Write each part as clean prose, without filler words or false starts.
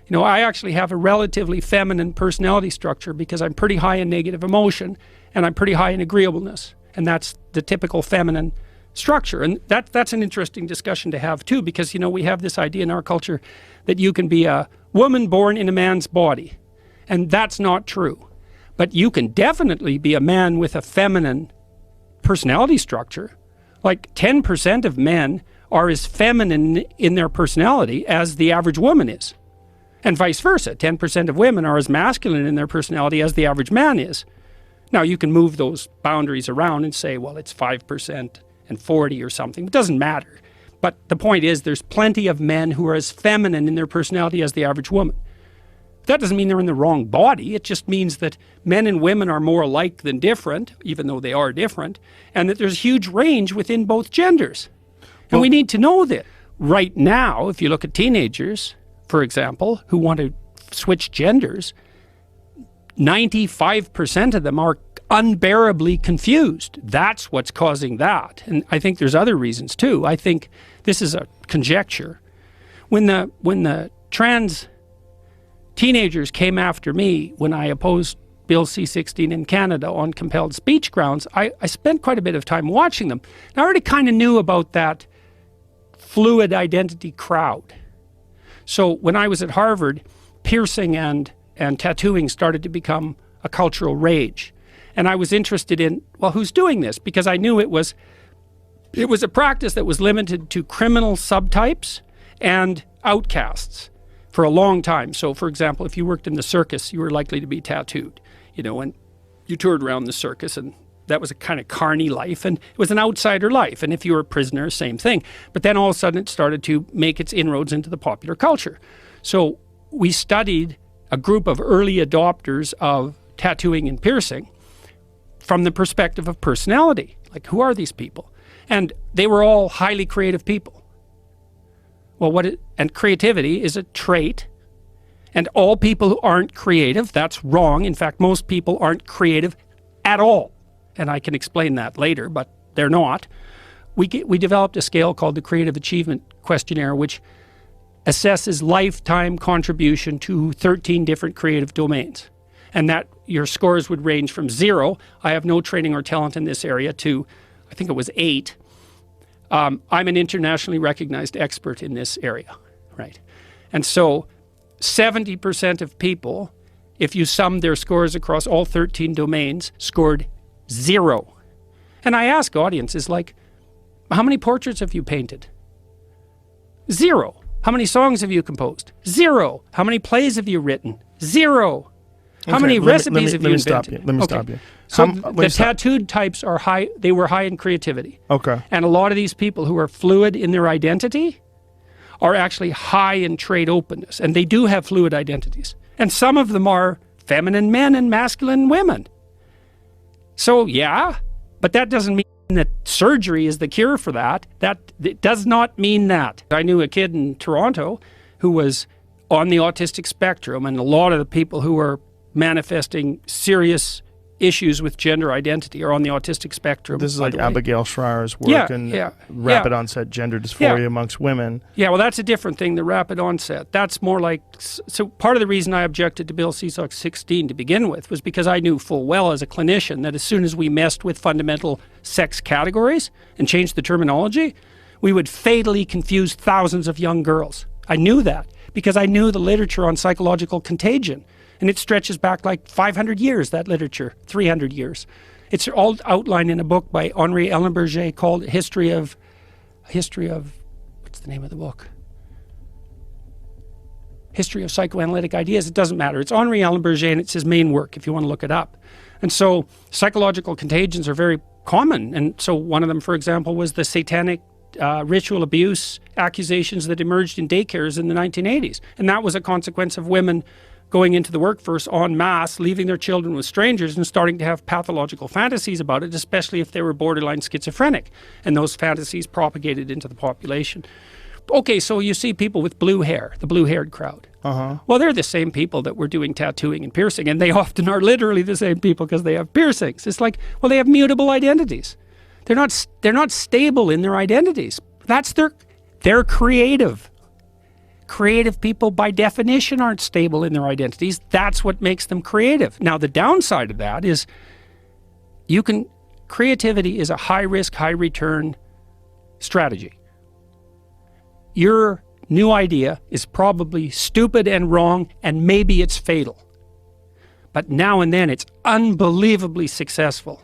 You know, I actually have a relatively feminine personality structure because I'm pretty high in negative emotion and I'm pretty high in agreeableness. And that's the typical feminine structure. And that's an interesting discussion to have too, because, you know, we have this idea in our culture that you can be a woman born in a man's body. And that's not true. But you can definitely be a man with a feminine personality structure. Like 10% of men are as feminine in their personality as the average woman is. And vice versa, 10% of women are as masculine in their personality as the average man is. Now you can move those boundaries around and say, well, it's 5% and 40 or something. It doesn't matter. But the point is, there's plenty of men who are as feminine in their personality as the average woman. That doesn't mean they're in the wrong body. It just means that men and women are more alike than different, even though they are different, and that there's a huge range within both genders. And we need to know that. Right now, if you look at teenagers, for example, who want to switch genders, 95% of them are unbearably confused. That's what's causing that. And I think there's other reasons too. I think this is a conjecture. When the trans teenagers came after me when I opposed Bill C-16 in Canada on compelled speech grounds, I spent quite a bit of time watching them. And I already kind of knew about that fluid identity crowd. So when I was at Harvard, piercing and tattooing started to become a cultural rage. And I was interested in, well, who's doing this? Because I knew it was a practice that was limited to criminal subtypes and outcasts for a long time. So for example, if you worked in the circus, you were likely to be tattooed, you know, and you toured around the circus, and that was a kind of carny life, and it was an outsider life. And if you were a prisoner, same thing. But then all of a sudden it started to make its inroads into the popular culture. So we studied a group of early adopters of tattooing and piercing from the perspective of personality. Like, who are these people? And they were all highly creative people. Well, and creativity is a trait, and all people who aren't creative, that's wrong. In fact, most people aren't creative at all. And I can explain that later, but they're not. We developed a scale called the Creative Achievement Questionnaire, which assesses lifetime contribution to 13 different creative domains. And that your scores would range from 0, I have no training or talent in this area, to, I think it was 8. I'm an internationally recognized expert in this area, right? And so 70% of people, if you sum their scores across all 13 domains, scored 0. And I ask audiences, like, how many portraits have you painted? 0. How many songs have you composed? 0. How many plays have you written? 0. How many recipes have you invented? Let me stop you. So the tattooed types are high, they were high in creativity. Okay. And a lot of these people who are fluid in their identity are actually high in trait openness. And they do have fluid identities. And some of them are feminine men and masculine women. So yeah, but that doesn't mean that surgery is the cure for that. It does not mean that. I knew a kid in Toronto who was on the autistic spectrum, and a lot of the people who are manifesting serious issues with gender identity are on the autistic spectrum. This is like Abigail Schreier's work in rapid onset gender dysphoria amongst women. Yeah, well, that's a different thing, the rapid onset. That's more like, so part of the reason I objected to Bill C-16 to begin with was because I knew full well as a clinician that as soon as we messed with fundamental sex categories and changed the terminology, we would fatally confuse thousands of young girls. I knew that because I knew the literature on psychological contagion. And it stretches back like 500 years, that literature, 300 years. It's all outlined in a book by Henri Ellenberger called History of, what's the name of the book? History of Psychoanalytic Ideas. It doesn't matter. It's Henri Ellenberger, and it's his main work if you want to look it up. And so psychological contagions are very common. And so one of them, for example, was the satanic ritual abuse accusations that emerged in daycares in the 1980s. And that was a consequence of women going into the workforce en masse, leaving their children with strangers and starting to have pathological fantasies about it, especially if they were borderline schizophrenic. And those fantasies propagated into the population. Okay, so you see people with blue hair, the blue-haired crowd. Well, they're the same people that were doing tattooing and piercing, and they often are literally the same people because they have piercings. It's like, well, they have mutable identities. They're not stable in their identities. That's they're creative. creative people by definition aren't stable in their identities. That's what makes them creative. Now, the downside of that is creativity is a high risk, high return strategy. Your new idea is probably stupid and wrong, and maybe it's fatal. But now and then it's unbelievably successful.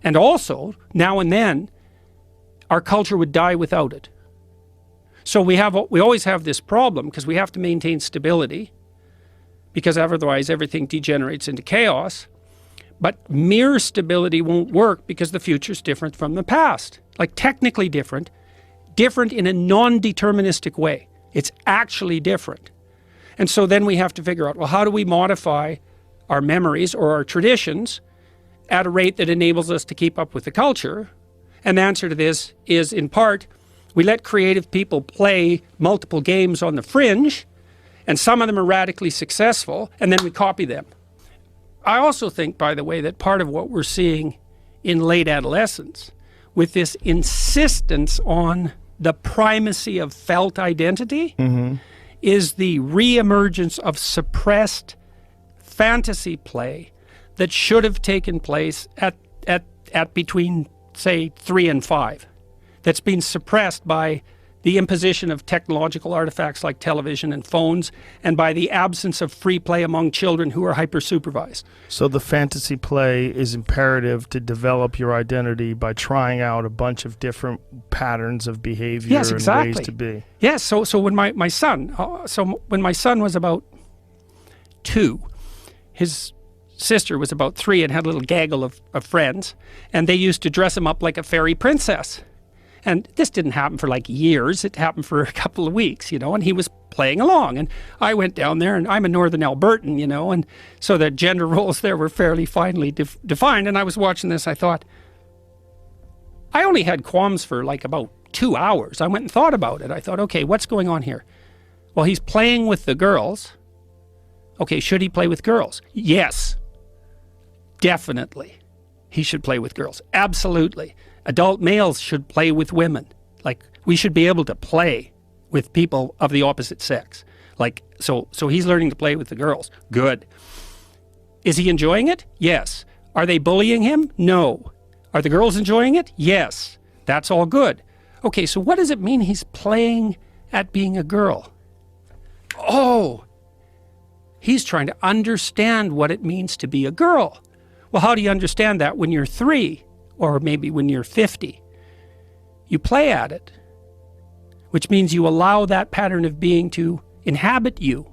And also, now and then, our culture would die without it. So we always have this problem because we have to maintain stability, because otherwise everything degenerates into chaos. But mere stability won't work because the future's different from the past. Like technically different in a non-deterministic way. It's actually different. And so then we have to figure out, well, how do we modify our memories or our traditions at a rate that enables us to keep up with the culture? And the answer to this is, in part, we let creative people play multiple games on the fringe, and some of them are radically successful, and then we copy them. I also think, by the way, that part of what we're seeing in late adolescence, with this insistence on the primacy of felt identity, is the reemergence of suppressed fantasy play that should have taken place at between, say, 3 and 5. That's been suppressed by the imposition of technological artifacts like television and phones, and by the absence of free play among children who are hyper-supervised. So the fantasy play is imperative to develop your identity by trying out a bunch of different patterns of behavior. Yes, exactly. And ways to be. Yes, so when my son was about 2, his sister was about 3 and had a little gaggle of friends, and they used to dress him up like a fairy princess. And this didn't happen for like years. It happened for a couple of weeks, and he was playing along. And I went down there, and I'm a Northern Albertan, and so the gender roles there were fairly finely defined. And I was watching this, I thought, I only had qualms for like about 2 hours. I went and thought about it. I thought, okay, what's going on here? Well, he's playing with the girls. Okay, should he play with girls? Yes, definitely. He should play with girls. Absolutely. Adult males should play with women. Like, we should be able to play with people of the opposite sex. Like, so he's learning to play with the girls. Good. Is he enjoying it? Yes. Are they bullying him? No. Are the girls enjoying it? Yes. That's all good. Okay, so what does it mean he's playing at being a girl? Oh, he's trying to understand what it means to be a girl. Well, how do you understand that when you're 3? Or maybe when you're 50, you play at it, which means you allow that pattern of being to inhabit you.